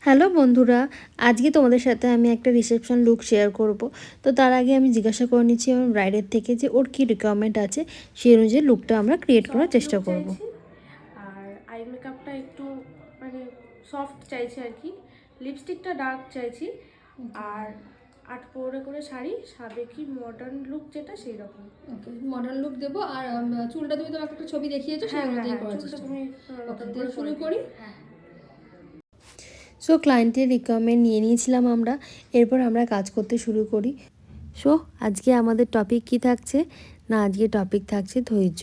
Hello বন্ধুরা, আজকে তোমাদের সাথে আমি একটা রিসেপশন লুক শেয়ার করব। তো তার আগে আমি জিজ্ঞাসা করে নিচ্ছি আমার ব্রাইডের থেকে যে ওর কী রিকোয়ারমেন্ট আছে, সেই অনুযায়ী লুকটা আমরা ক্রিয়েট করার চেষ্টা করব। আর আই মেকআপটা একটু মানে সফট চাইছি আর কি, লিপস্টিকটা ডার্ক চাইছি, আর 8 করে শাড়ি, সাবেকি মডার্ন লুক যেটা সেই রকম। ওকে, মডার্ন লুক দেবো। আর চুলটা তুমি তোমাকে একটা ছবি দেখিয়েছো, সেই অনুযায়ী করার চেষ্টা করো। ওকে, তাহলে শুরু করি। সো ক্লায়েন্টের রিকোয়ারমেন্ট নিয়ে নিয়েছিলাম আমরা, এরপর আমরা কাজ করতে শুরু করি। সো আজকে আমাদের টপিক কি থাকছে না, আজকে টপিক থাকছে ধৈর্য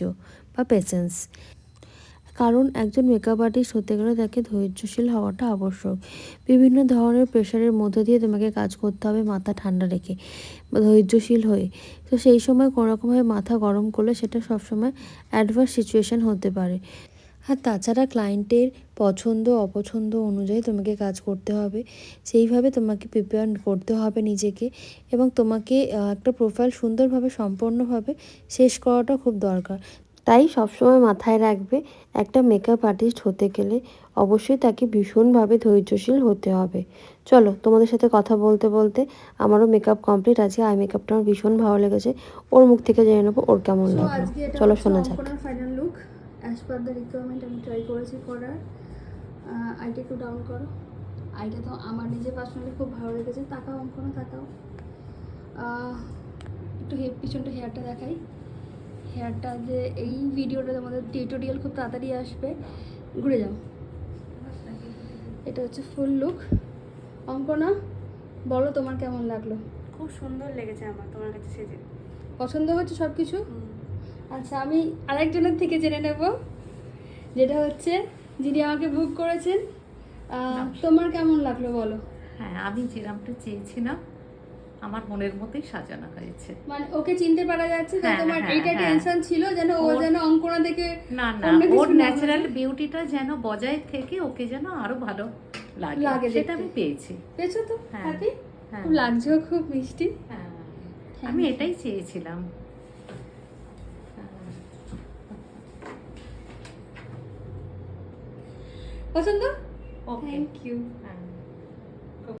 বা পেশেন্স। কারণ একজন মেকআপ আর্টিস্ট হতে গেলে তাকে ধৈর্যশীল হওয়াটা আবশ্যক। বিভিন্ন ধরনের প্রেশারের মধ্য দিয়ে তোমাকে কাজ করতে হবে মাথা ঠান্ডা রেখে বা ধৈর্যশীল হয়ে। তো সেই সময় কোনোরকমভাবে মাথা গরম করলে সেটা সবসময় অ্যাডভার্স সিচুয়েশান হতে পারে। আর তাছাড়া ক্লায়েন্টের পছন্দ অপছন্দ অনুযায়ী তোমাকে কাজ করতে হবে, সেইভাবে তোমাকে প্রিপেয়ার করতে হবে নিজেকে, এবং তোমাকে একটা প্রোফাইল সুন্দরভাবে সম্পূর্ণভাবে শেষ করাটা খুব দরকার। তাই সবসময় মাথায় রাখবে, একটা মেকআপ আর্টিস্ট হতে গেলে অবশ্যই তাকে ভীষণভাবে ধৈর্যশীল হতে হবে। চলো, তোমাদের সাথে কথা বলতে বলতে আমারও মেকআপ কমপ্লিট আছে। আই মেকআপটা আমার ভীষণ ভালো লেগেছে, ওর মুখ থেকে জেনে নেবো ওর কেমন লাগলো। চলো শোনা যাক। Final look as per the requirement আমি ট্রাই করেছি করার। আইটা একটু ডাউন করো। আইটা তো আমার নিজে পার্সোনালি খুব ভালো লেগেছে। তাকাও, অঙ্কন তাকাও। একটু পিছনটা হেয়ারটা দেখাই। হেয়ারটা যে এই ভিডিওটা আমাদের টিউটোরিয়াল খুব তাড়াতাড়ি আসবে, ঘুরে যাও। এটা হচ্ছে ফুল লুক। অঙ্কনা, বলো তোমার কেমন লাগলো? খুব সুন্দর লেগেছে আমার তোমার কাছে সেজে। পছন্দ হচ্ছে সব কিছু? আচ্ছা, আমি আরেকজনের থেকে জেনে নেব, যেটা হচ্ছে যিনি আমাকে বুক করেছেন। তোমার কেমন লাগলো বলো? হ্যাঁ, আমি যেরকমটা চেয়েছিলাম আমার মনের মতোই সাজানো হয়েছে। মানে ওকে চিনতে পারা যাচ্ছে যে হ্যাঁ, তোমার হ্যাঁ, এইটা হ্যাঁ। টেনশন ছিল যেন ও যেন অঙ্কনা দেখে না না, অন্য কিছু ওর না ন্যাচারাল ভাবে। বিউটিটা যেন বজায় থেকে ওকে যেন আরো ভালো লাগে লাগে সেটা দেখতে। আমি পেয়েছি। পেয়েছো তো? হ্যাঁ, হ্যাপি? হ্যাঁ। খুব লাগছেও, খুব মিষ্টি। হ্যাঁ, আমি এটাই চেয়েছিলাম। পছন্দ? ওকে, থ্যাংক ইউ। হ্যাঁ।